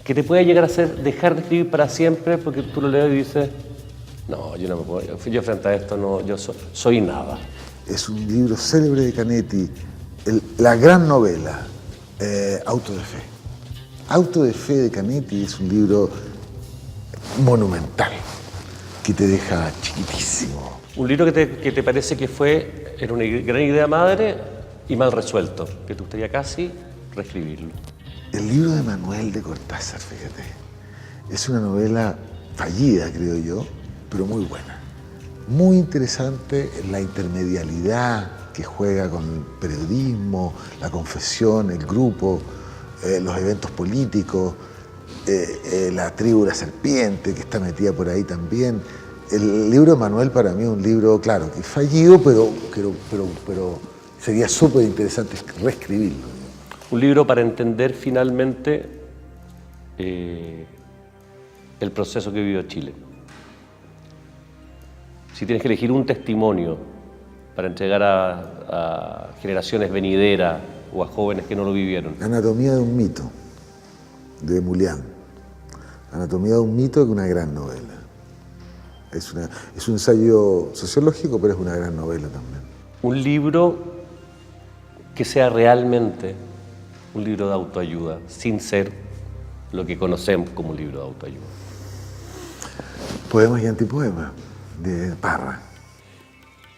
que te pueda llegar a hacer dejar de escribir para siempre porque tú lo lees y dices, no, yo no me puedo, yo frente a esto no, yo soy nada. Es un libro célebre de Canetti, la gran novela, Auto de Fe. Auto de Fe de Canetti es un libro monumental que te deja chiquitísimo. Un libro que te parece que era una gran idea madre y mal resuelto, que te gustaría casi reescribirlo. El libro de Manuel de Cortázar, fíjate, es una novela fallida, creo yo, pero muy buena. Muy interesante la intermedialidad que juega con el periodismo, la confesión, el grupo, los eventos políticos, la tribu de la serpiente que está metida por ahí también. El libro de Manuel para mí es un libro, claro, que es fallido, pero sería súper interesante reescribirlo. Un libro para entender finalmente el proceso que vivió Chile. Si tienes que elegir un testimonio para entregar a generaciones venideras o a jóvenes que no lo vivieron. Anatomía de un mito, de Moulián. Anatomía de un mito es una gran novela. Es un ensayo sociológico, pero es una gran novela también. Un libro que sea realmente un libro de autoayuda, sin ser lo que conocemos como un libro de autoayuda. Poemas y antipoemas, de Parra.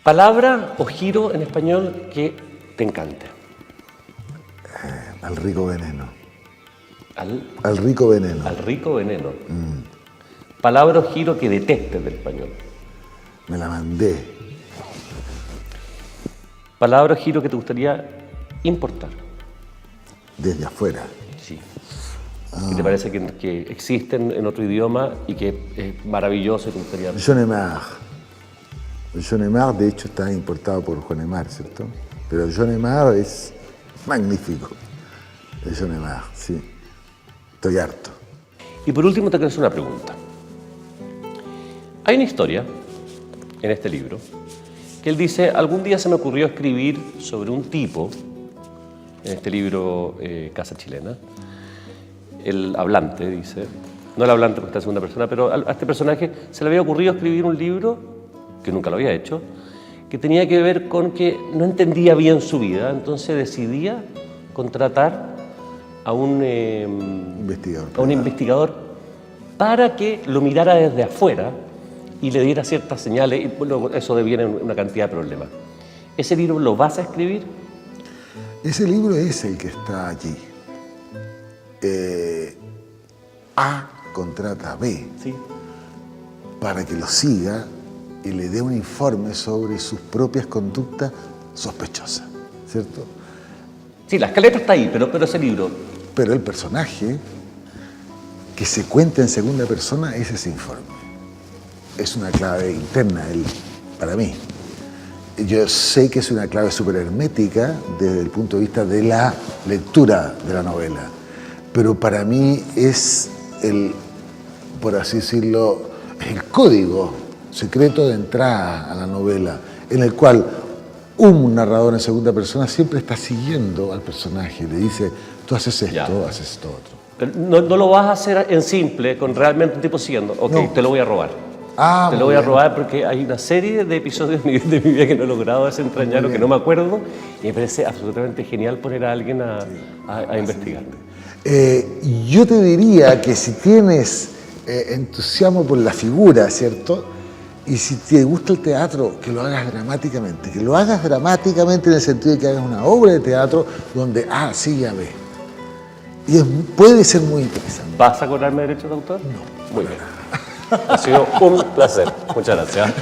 Palabra o giro en español que te encante. Al rico veneno. Al rico veneno. Al rico veneno. Palabra o giro que detestes del español. Me la mandé. Palabra o giro que te gustaría importar. Desde afuera. Sí. Que te parece que existen en otro idioma y que es maravilloso y te gustaría. Je ne marre. John Emar, de hecho, está importado por Juan Emar, ¿cierto? Pero John Emar es magnífico. Es John Emar, sí. Estoy harto. Y por último te quiero hacer una pregunta. Hay una historia en este libro que él dice, algún día se me ocurrió escribir sobre un tipo, en este libro Casa Chilena, el hablante, dice, no el hablante porque está en segunda persona, pero a este personaje se le había ocurrido escribir un libro, que nunca lo había hecho, que tenía que ver con que no entendía bien su vida, entonces decidía contratar a un investigador para que lo mirara desde afuera y le diera ciertas señales, y luego eso deviene en una cantidad de problemas. ¿Ese libro lo vas a escribir? Ese libro es el que está allí. A contrata a B, Sí. para que lo siga y le dé un informe sobre sus propias conductas sospechosas, ¿cierto? Sí, la escaleta está ahí, pero ese libro... Pero el personaje que se cuenta en segunda persona es ese informe. Es una clave interna para mí. Yo sé que es una clave súper hermética desde el punto de vista de la lectura de la novela, pero para mí es por así decirlo, el código secreto de entrada a la novela, en el cual un narrador en segunda persona siempre está siguiendo al personaje, le dice, tú haces esto, Ya. haces esto otro. Pero no lo vas a hacer en simple, con realmente un tipo siguiendo. Ok, No. te lo voy a robar. Ah, Te lo muy voy a bien. robar porque hay una serie de episodios de mi vida que no he logrado desentrañar o que no me acuerdo, y me parece absolutamente genial poner a alguien a investigar. Yo te diría que si tienes entusiasmo por la figura, ¿cierto? Y si te gusta el teatro, que lo hagas dramáticamente. Que lo hagas dramáticamente en el sentido de que hagas una obra de teatro donde A sigue a B. Y puede ser muy interesante. ¿Vas a cobrarme derechos de autor? No. Muy bien. Ha sido un placer. Muchas gracias.